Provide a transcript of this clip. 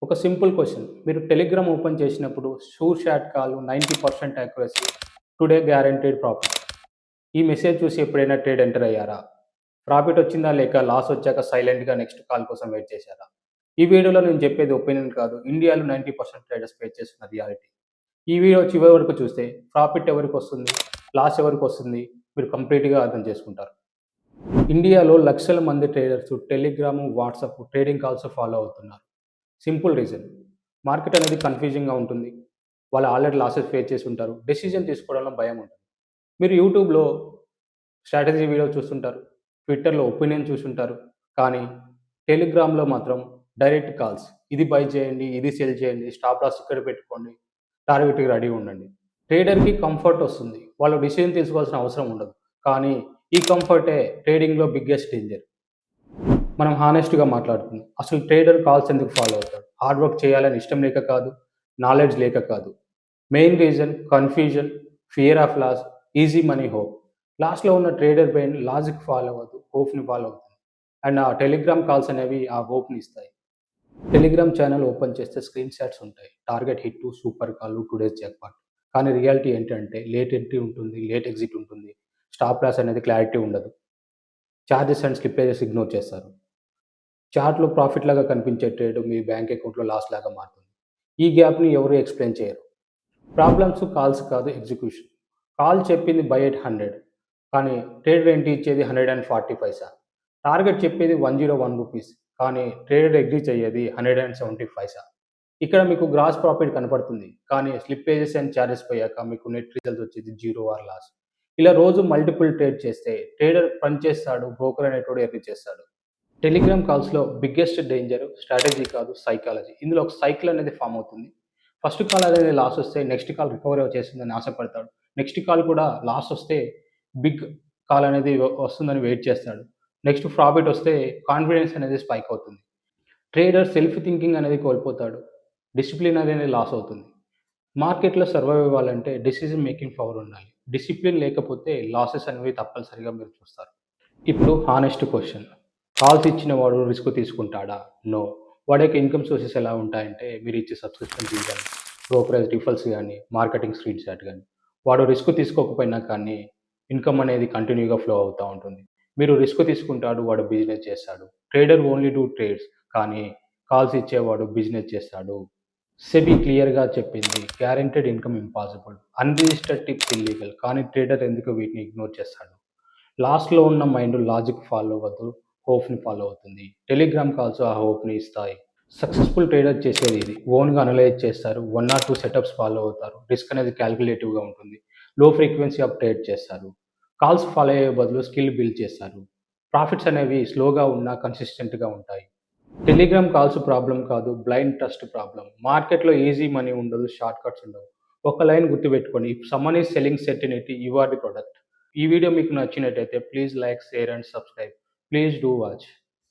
ఒక simple question. మీరు Telegram open చేసినప్పుడు sure shot call 90% accuracy. Today guaranteed profit. ఈ మెసేజ్ చూసి ఎప్పుడైనా ట్రేడ్ ఎంటర్ అయ్యారా? ప్రాఫిట్ వచ్చిందా లేక లాస్ వచ్చాక సైలెంట్‌గా నెక్స్ట్ కాల్ కోసం వెయిట్ చేశారా? ఈ వీడియోలో నేను చెప్పేది ఒపీనియన్ కాదు. ఇండియాలో 90% ట్రేడర్స్ ఫేస్ చేస్తున్న రియాలిటీ. ఈ వీడియో చివరి వరకు చూస్తే ప్రాఫిట్ ఎవరికొస్తుంది? లాస్ ఎవరికొస్తుంది? మీరు కంప్లీట్‌గా అర్థం చేసుకుంటారు. ఇండియాలో లక్షల మంది traders Telegram, WhatsApp trading calls follow అవుతున్నారు. Simple reason. మార్కెట్ అనేది కన్‌ఫ్యూజింగ్‌గా ఉంటుంది. వాళ్ళు ఆల్రెడీ లాసెస్ ఫేస్ చేసి ఉంటారు. డెసిషన్ తీసుకోవడంలో భయం ఉంటుంది. మీరు యూట్యూబ్‌లో స్ట్రాటజీ వీడియోలు చూస్తుంటారు. ట్విట్టర్‌లో ఒపీనియన్ చూసుంటారు. కానీ టెలిగ్రామ్‌లో మాత్రం డైరెక్ట్ కాల్స్. ఇది బై చేయండి, ఇది సెల్ చేయండి, స్టాప్ లాస్ ఇక్కడ పెట్టుకోండి, టార్గెట్‌కి రెడీగా ఉండండి. ట్రేడర్‌కి కంఫర్ట్ వస్తుంది. వాళ్ళు డెసిషన్ తీసుకోవాల్సిన అవసరం ఉండదు. కానీ ఈ కంఫర్టే ట్రేడింగ్‌లో బిగ్గెస్ట్ డేంజర్. మనం హానెస్ట్‌గా మాట్లాడుకుందాం. అసలు ట్రేడర్ కాల్స్ ఎందుకు ఫాలో అవుతాడు? హార్డ్ వర్క్ చేయాలని ఇష్టం లేక కాదు, నాలెడ్జ్ లేక కాదు. Main reason confusion, fear of loss, easy money hope. లాస్ట్‌లో ఉన్న ట్రేడర్ బ్రెయిన్ లాజిక్ ఫాలో అవ్వదు, హోప్‌ని ఫాలో అవుతుంది. అండ్ ఆ టెలిగ్రామ్ కాల్స్ అనేవి ఆ హోప్‌ని ఇస్తాయి. టెలిగ్రామ్ ఛానెల్ ఓపెన్ చేస్తే స్క్రీన్ షాట్స్ ఉంటాయి. Target hit, super call, today's jackpot. కానీ రియాలిటీ ఏంటంటే లేట్ ఎంట్రీ ఉంటుంది, లేట్ ఎగ్జిట్ ఉంటుంది. స్టాప్ లాస్ అనేది క్లారిటీ ఉండదు. చార్జెస్ అండ్ స్లిప్పేజెస్ ఇగ్నోర్ చేస్తారు. చార్ట్‌లో ప్రాఫిట్ లాగా కనిపించే ట్రేడ్ మీ బ్యాంక్ అకౌంట్‌లో లాస్ లాగా మారుతుంది. ఈ గ్యాప్‌ని ఎవరు ఎక్స్‌ప్లెయిన్ చేయరు. ప్రాబ్లమ్స్ కాల్స్ కాదు ఎగ్జిక్యూషన్. కాల్ చెప్పింది బై ఎట్ 100 కానీ ట్రేడర్ ఎంట్రీ ఇచ్చేది 140 పైసా. టార్గెట్ చెప్పేది 101 రూపీస్ కానీ ట్రేడర్ అగ్రీ అయ్యేది 170 పైసా. ఇక్కడ మీకు గ్రాస్ ప్రాఫిట్ కనపడుతుంది. కానీ స్లిప్పేజెస్ అండ్ చార్జెస్ పోయాక మీకు నెట్ రిజల్ట్ వచ్చేది 0 ఆర్ లాస్. ఇలా రోజు మల్టిపుల్ ట్రేడ్ చేస్తే ట్రేడర్ పని చేస్తాడు, బ్రోకర్ అనేటోడు ఎర్న్ చేస్తాడు. టెలిగ్రామ్ కాల్స్‌లో బిగ్గెస్ట్ డేంజర్ స్ట్రాటజీ కాదు సైకాలజీ. ఇందులో ఒక సైకిల్ అనేది ఫార్మ్ అవుతుంది. ఫస్ట్ కాల్ అనేది లాస్ వస్తే నెక్స్ట్ కాల్ రికవరీ చేస్తుందని ఆశపడతాడు. నెక్స్ట్ కాల్ కూడా లాస్ వస్తే బిగ్ కాల్ అనేది వస్తుందని వెయిట్ చేస్తాడు. నెక్స్ట్ ప్రాఫిట్ వస్తే కాన్ఫిడెన్స్ అనేది స్పైక్ అవుతుంది. ట్రేడర్ సెల్ఫ్ థింకింగ్ అనేది కోల్పోతాడు. డిసిప్లిన్ అనేది లాస్ అవుతుంది. మార్కెట్‌లో సర్వైవ్ అవ్వాలంటే డెసిషన్ మేకింగ్ పవర్ ఉండాలి. డిసిప్లిన్ లేకపోతే లాసెస్ అనేవి తప్పనిసరిగా మీరు చూస్తారు. ఇప్పుడు హానెస్ట్ క్వెషన్. కాల్స్ ఇచ్చిన వాడు రిస్క్ తీసుకుంటాడా? నో. వాడి యొక్క ఇన్‌కమ్ సోర్సెస్ ఎలా ఉంటాయంటే మీరిచ్చే సబ్స్క్రిప్షన్ ఫీస్ గాని, బ్రోకరేజ్ రిఫరల్స్ గాని, మార్కెటింగ్ స్క్రీన్ షాట్ గాని. వాడు రిస్క్ తీసుకోకపోయినా కానీ ఇన్‌కమ్ అనేది కంటిన్యూ‌గా ఫ్లో అవుతా ఉంటుంది. మీరు రిస్క్ తీసుకుంటాడు, వాడు బిజినెస్ చేస్తాడు. ట్రేడర్ ఓన్లీ డూ ట్రేడ్స్ కానీ కాల్స్ ఇచ్చేవాడు బిజినెస్ చేస్తాడు. సెబీ క్లియర్‌గా చెప్పింది. Guaranteed income impossible. Unregistered tips illegal. కానీ ట్రేడర్ ఎందుకు వీటిని ఇగ్నోర్ చేస్తాడు? లాస్ట్‌లో ఉన్న మైండ్ లాజిక్ ఫాలో అవ్వదు. హోప్‌ని ఫాలో అవుతుంది. టెలిగ్రామ్ కాల్స్ ఆ హోప్‌ని ఇస్తాయి. సక్సెస్‌ఫుల్ ట్రేడర్ చేసేది ఇది. ఓన్‌గా అనలైజ్ చేస్తారు. 1 ఆర్ 2 సెటప్స్ ఫాలో అవుతారు. రిస్క్ అనేది కాలిక్యులేటివ్‌గా ఉంటుంది. లో ఫ్రీక్వెన్సీ ఆఫ్ ట్రేడ్ చేస్తారు. కాల్స్ ఫాలో అయ్యే బదులు స్కిల్ బిల్డ్ చేస్తారు. ప్రాఫిట్స్ అనేవి స్లోగా ఉన్నా కన్సిస్టెంట్‌గా ఉంటాయి. టెలిగ్రామ్ కాల్స్ ప్రాబ్లమ్ కాదు. Blind trust problem. మార్కెట్‌లో ఈజీ మనీ ఉండదు. షార్ట్ కట్స్ ఉండవు. ఒక లైన్ గుర్తుపెట్టుకోండి. If someone is selling certainty you are the product. ఈ వీడియో మీకు నచ్చినట్టయితే please like, share and subscribe. Please do watch.